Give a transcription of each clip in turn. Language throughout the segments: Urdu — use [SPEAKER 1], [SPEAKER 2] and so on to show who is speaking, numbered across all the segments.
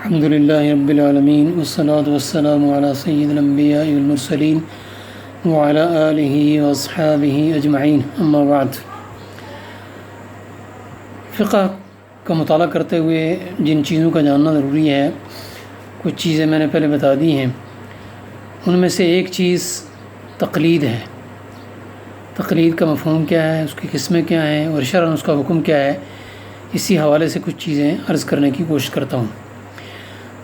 [SPEAKER 1] الحمد للہ رب العالمین والصلاة والسلام علی سید الانبیاء والمرسلین وعلی آلہ واصحابہ اجمعین، اما بعد۔ فقہ کا مطالعہ کرتے ہوئے جن چیزوں کا جاننا ضروری ہے، کچھ چیزیں میں نے پہلے بتا دی ہیں۔ ان میں سے ایک چیز تقلید ہے۔ تقلید کا مفہوم کیا ہے، اس کی قسمیں کیا ہیں اور شرعاً اس کا حکم کیا ہے، اسی حوالے سے کچھ چیزیں عرض کرنے کی کوشش کرتا ہوں۔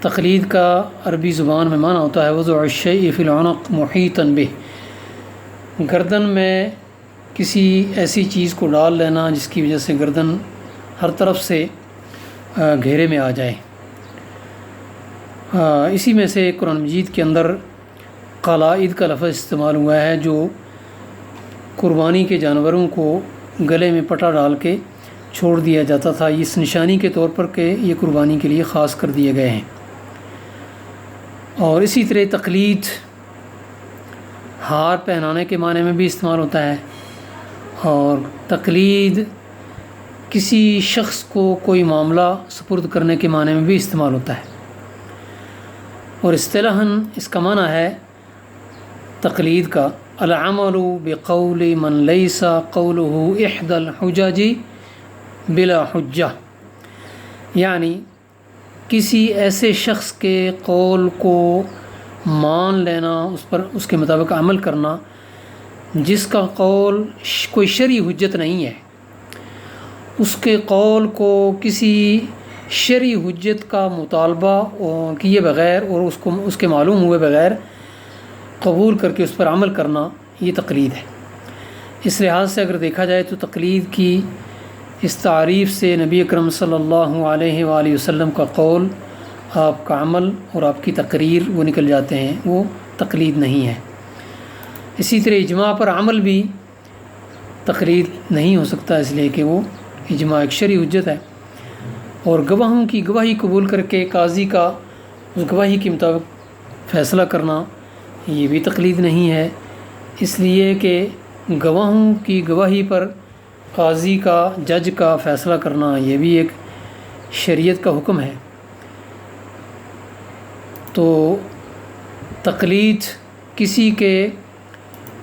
[SPEAKER 1] تقلید کا عربی زبان میں معنی ہوتا ہے وضع الشیء فی العنق محیطا بہ، گردن میں کسی ایسی چیز کو ڈال لینا جس کی وجہ سے گردن ہر طرف سے گھیرے میں آ جائے۔ اسی میں سے قرآن مجید کے اندر قلائد کا لفظ استعمال ہوا ہے، جو قربانی کے جانوروں کو گلے میں پٹا ڈال کے چھوڑ دیا جاتا تھا، اس نشانی کے طور پر کہ یہ قربانی کے لیے خاص کر دیے گئے ہیں۔ اور اسی طرح تقلید ہار پہنانے کے معنی میں بھی استعمال ہوتا ہے، اور تقلید کسی شخص کو کوئی معاملہ سپرد کرنے کے معنی میں بھی استعمال ہوتا ہے۔ اور اصطلاحاً اس کا معنی ہے تقلید کا العمل بقول من لیس قوله احدى الحجج بلا حجہ، یعنی کسی ایسے شخص کے قول کو مان لینا، اس کے مطابق عمل کرنا جس کا قول کوئی شرعی حجت نہیں ہے، اس کے قول کو کسی شرعی حجت کا مطالبہ کیے بغیر اور اس کے معلوم ہوئے بغیر قبول کر کے اس پر عمل کرنا، یہ تقلید ہے۔ اس لحاظ سے اگر دیکھا جائے تو تقلید کی اس تعریف سے نبی اکرم صلی اللہ علیہ وآلہ وسلم کا قول، آپ کا عمل اور آپ کی تقریر وہ نکل جاتے ہیں، وہ تقلید نہیں ہے۔ اسی طرح اجماع پر عمل بھی تقلید نہیں ہو سکتا، اس لیے کہ وہ اجماع ایک شرعی حجت ہے۔ اور گواہوں کی گواہی قبول کر کے قاضی کا اس گواہی کے مطابق فیصلہ کرنا، یہ بھی تقلید نہیں ہے، اس لیے کہ گواہوں کی گواہی پر قاضی کا، جج کا فیصلہ کرنا، یہ بھی ایک شریعت کا حکم ہے۔ تو تقلید کسی کے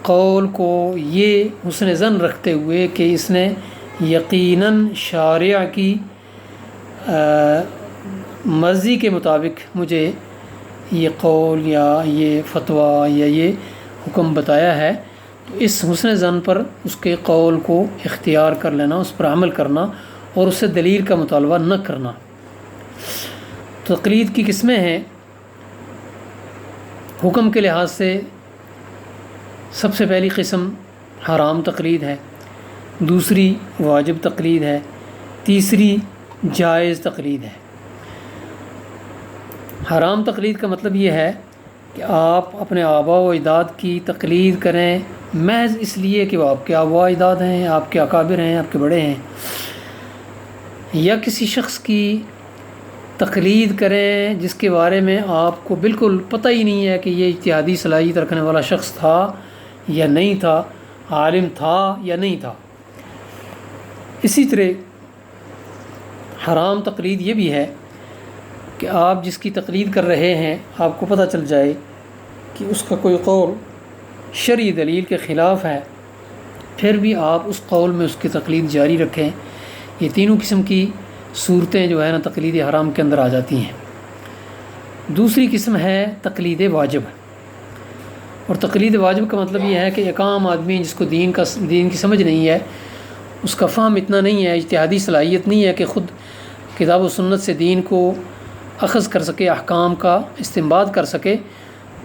[SPEAKER 1] قول کو یہ حسن ظن رکھتے ہوئے کہ اس نے یقیناً شارع کی مرضی کے مطابق مجھے یہ قول یا یہ فتویٰ یا یہ حکم بتایا ہے، تو اس حسن ظن پر اس کے قول کو اختیار کر لینا، اس پر عمل کرنا اور اس سے دلیل کا مطالبہ نہ کرنا۔ تقلید کی قسمیں ہیں۔ حکم کے لحاظ سے سب سے پہلی قسم حرام تقلید ہے، دوسری واجب تقلید ہے، تیسری جائز تقلید ہے۔ حرام تقلید کا مطلب یہ ہے کہ آپ اپنے آباء و اجداد کی تقلید کریں محض اس لیے کہ وہ آپ کے آباء و اجداد ہیں، آپ کے اکابر ہیں، آپ کے بڑے ہیں، یا کسی شخص کی تقلید کریں جس کے بارے میں آپ کو بالکل پتہ ہی نہیں ہے کہ یہ اجتہادی صلاحیت رکھنے والا شخص تھا یا نہیں تھا، عالم تھا یا نہیں تھا۔ اسی طرح حرام تقلید یہ بھی ہے کہ آپ جس کی تقلید کر رہے ہیں، آپ کو پتہ چل جائے کہ اس کا کوئی قول شرعی دلیل کے خلاف ہے، پھر بھی آپ اس قول میں اس کی تقلید جاری رکھیں۔ یہ تینوں قسم کی صورتیں جو ہے نا تقلید حرام کے اندر آ جاتی ہیں۔ دوسری قسم ہے تقلید واجب، اور تقلید واجب کا مطلب یہ ہے کہ ایک عام آدمی جس کو دین کی سمجھ نہیں ہے، اس کا فہم اتنا نہیں ہے، اجتہادی صلاحیت نہیں ہے کہ خود کتاب و سنت سے دین کو اخذ کر سکے، احکام کا استنباط کر سکے،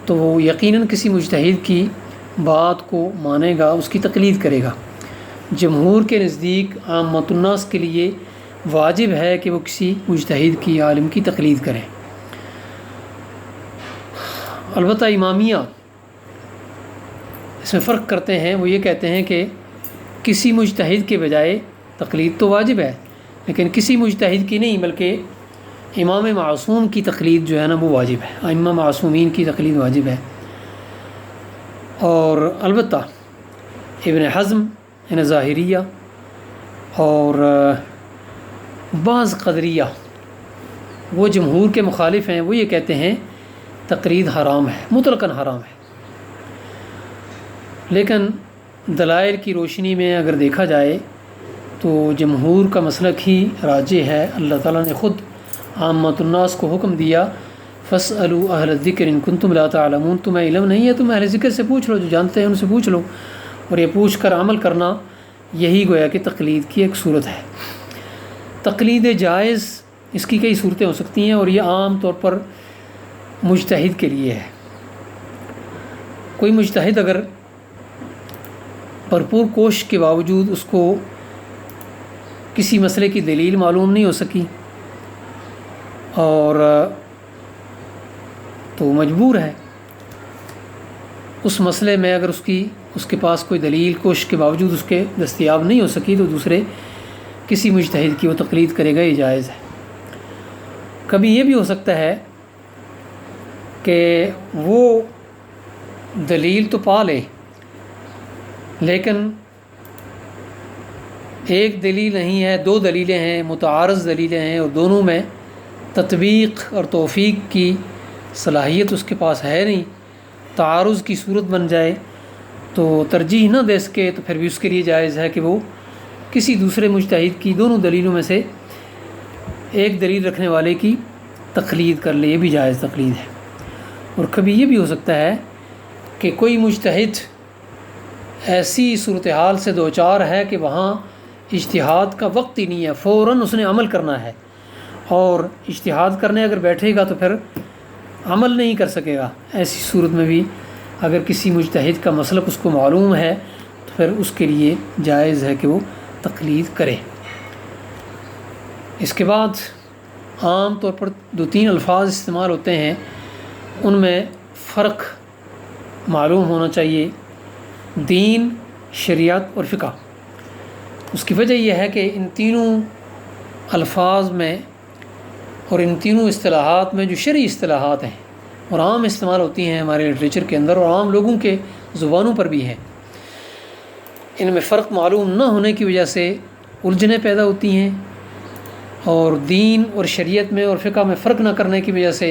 [SPEAKER 1] تو وہ یقیناً کسی مجتہد کی بات کو مانے گا، اس کی تقلید کرے گا۔ جمہور کے نزدیک عامۃ الناس کے لیے واجب ہے کہ وہ کسی مجتہد کی، عالم کی تقلید کریں۔ البتہ امامیہ اس میں فرق کرتے ہیں، وہ یہ کہتے ہیں کہ کسی مجتہد کے بجائے تقلید تو واجب ہے، لیکن کسی مجتہد کی نہیں، بلکہ امام معصوم کی تقلید جو ہے نا وہ واجب ہے، ائمہ معصومین کی تقلید واجب ہے۔ اور البتہ ابن حزم ظاہریہ اور بعض قدریہ وہ جمہور کے مخالف ہیں، وہ یہ کہتے ہیں تقلید حرام ہے، مطلقاً حرام ہے۔ لیکن دلائل کی روشنی میں اگر دیکھا جائے تو جمہور کا مسلک ہی راجح ہے۔ اللہ تعالیٰ نے خود عامۃ الناس کو حکم دیا فاسألوا اہل الذکر ان کنتم لا تعلمون، تمہیں علم نہیں ہے تم اہل ذکر سے پوچھ لو، جو جانتے ہیں ان سے پوچھ لو۔ اور یہ پوچھ کر عمل کرنا یہی گویا کہ تقلید کی ایک صورت ہے۔ تقلید جائز اس کی کئی صورتیں ہو سکتی ہیں، اور یہ عام طور پر مجتہد کے لیے ہے۔ کوئی مجتہد اگر بھرپور کوشش کے باوجود اس کو کسی مسئلے کی دلیل معلوم نہیں ہو سکی اور تو مجبور ہے اس مسئلے میں، اگر اس کے پاس کوئی دلیل کوشش کے باوجود اس کے دستیاب نہیں ہو سکی تو دوسرے کسی مجتہد کی وہ تقلید کرے گا، یہ جائز ہے۔ کبھی یہ بھی ہو سکتا ہے کہ وہ دلیل تو پا لے لیکن ایک دلیل نہیں ہے، دو دلیلیں ہیں، متعارض دلیلیں ہیں، اور دونوں میں تطبیق اور توفیق کی صلاحیت اس کے پاس ہے نہیں، تعارض کی صورت بن جائے تو ترجیح نہ دے سکے تو پھر بھی اس کے لیے جائز ہے کہ وہ کسی دوسرے مجتہد کی دونوں دلیلوں میں سے ایک دلیل رکھنے والے کی تقلید کر لے، یہ بھی جائز تقلید ہے۔ اور کبھی یہ بھی ہو سکتا ہے کہ کوئی مجتہد ایسی صورتحال سے دوچار ہے کہ وہاں اجتہاد کا وقت ہی نہیں ہے، فوراً اس نے عمل کرنا ہے، اور اجتہاد کرنے اگر بیٹھے گا تو پھر عمل نہیں کر سکے گا۔ ایسی صورت میں بھی اگر کسی مجتہد کا مسلک اس کو معلوم ہے تو پھر اس کے لیے جائز ہے کہ وہ تقلید کرے۔ اس کے بعد عام طور پر 2-3 الفاظ استعمال ہوتے ہیں، ان میں فرق معلوم ہونا چاہیے، دین، شریعت اور فقہ۔ اس کی وجہ یہ ہے کہ ان تینوں الفاظ میں اور ان تینوں اصطلاحات میں جو شرعی اصطلاحات ہیں اور عام استعمال ہوتی ہیں ہمارے لٹریچر کے اندر اور عام لوگوں کے زبانوں پر بھی ہیں، ان میں فرق معلوم نہ ہونے کی وجہ سے الجھنیں پیدا ہوتی ہیں، اور دین اور شریعت میں اور فقہ میں فرق نہ کرنے کی وجہ سے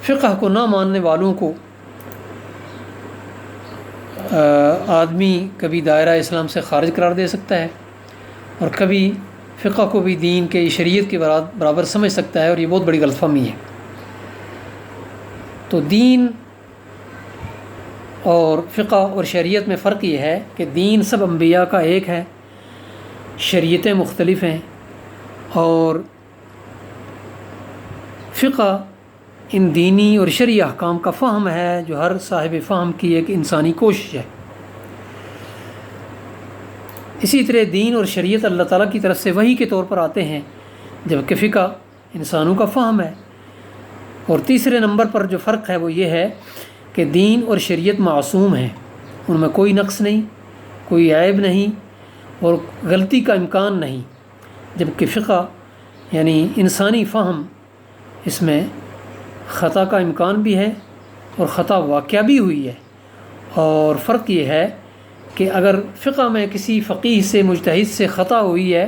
[SPEAKER 1] فقہ کو نہ ماننے والوں کو آدمی کبھی دائرہ اسلام سے خارج قرار دے سکتا ہے، اور کبھی فقہ کو بھی دین کے شریعت کے برابر سمجھ سکتا ہے، اور یہ بہت بڑی غلط فہمی ہے۔ تو دین اور فقہ اور شریعت میں فرق یہ ہے کہ دین سب انبیاء کا ایک ہے، شریعتیں مختلف ہیں، اور فقہ ان دینی اور شرعی احکام کا فہم ہے جو ہر صاحب فہم کی ایک انسانی کوشش ہے۔ اسی طرح دین اور شریعت اللہ تعالیٰ کی طرف سے وحی کے طور پر آتے ہیں، جبکہ فقہ انسانوں کا فہم ہے۔ اور تیسرے نمبر پر جو فرق ہے وہ یہ ہے کہ دین اور شریعت معصوم ہیں، ان میں کوئی نقص نہیں، کوئی عیب نہیں اور غلطی کا امکان نہیں، جبکہ فقہ یعنی انسانی فہم، اس میں خطا کا امکان بھی ہے اور خطا واقعہ بھی ہوئی ہے۔ اور فرق یہ ہے کہ اگر فقہ میں کسی فقیہ سے مجتہد سے خطا ہوئی ہے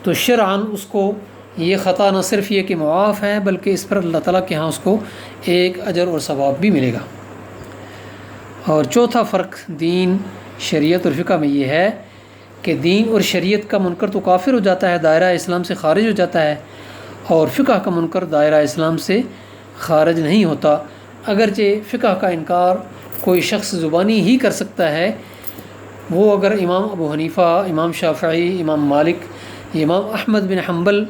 [SPEAKER 1] تو شرعاً اس کو یہ خطا نہ صرف یہ کہ معاف ہے بلکہ اس پر اللہ تعالیٰ کے ہاں اس کو ایک اجر اور ثواب بھی ملے گا۔ اور چوتھا فرق دین، شریعت اور فقہ میں یہ ہے کہ دین اور شریعت کا منکر تو کافر ہو جاتا ہے، دائرہ اسلام سے خارج ہو جاتا ہے، اور فقہ کا منکر دائرہ اسلام سے خارج نہیں ہوتا۔ اگرچہ فقہ کا انکار کوئی شخص زبانی ہی کر سکتا ہے، وہ اگر امام ابو حنیفہ، امام شافعی، امام مالک، امام احمد بن حنبل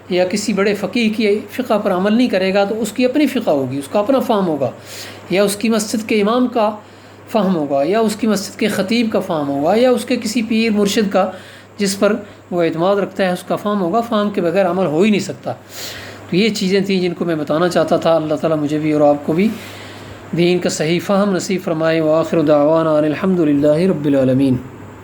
[SPEAKER 1] یا کسی بڑے فقیہ کی فقہ پر عمل نہیں کرے گا تو اس کی اپنی فقہ ہوگی، اس کا اپنا فہم ہوگا، یا اس کی مسجد کے امام کا فہم ہوگا، یا اس کی مسجد کے خطیب کا فہم ہوگا، یا اس کے کسی پیر مرشد کا جس پر وہ اعتماد رکھتا ہے اس کا فہم ہوگا۔ فہم کے بغیر عمل ہو ہی نہیں سکتا۔ تو یہ چیزیں تھیں جن کو میں بتانا چاہتا تھا۔ اللہ تعالیٰ مجھے بھی اور آپ کو بھی دین کا صحیح فہم نصیب فرمائے۔ وآخر دعوانا ان الحمد للہ رب العالمین۔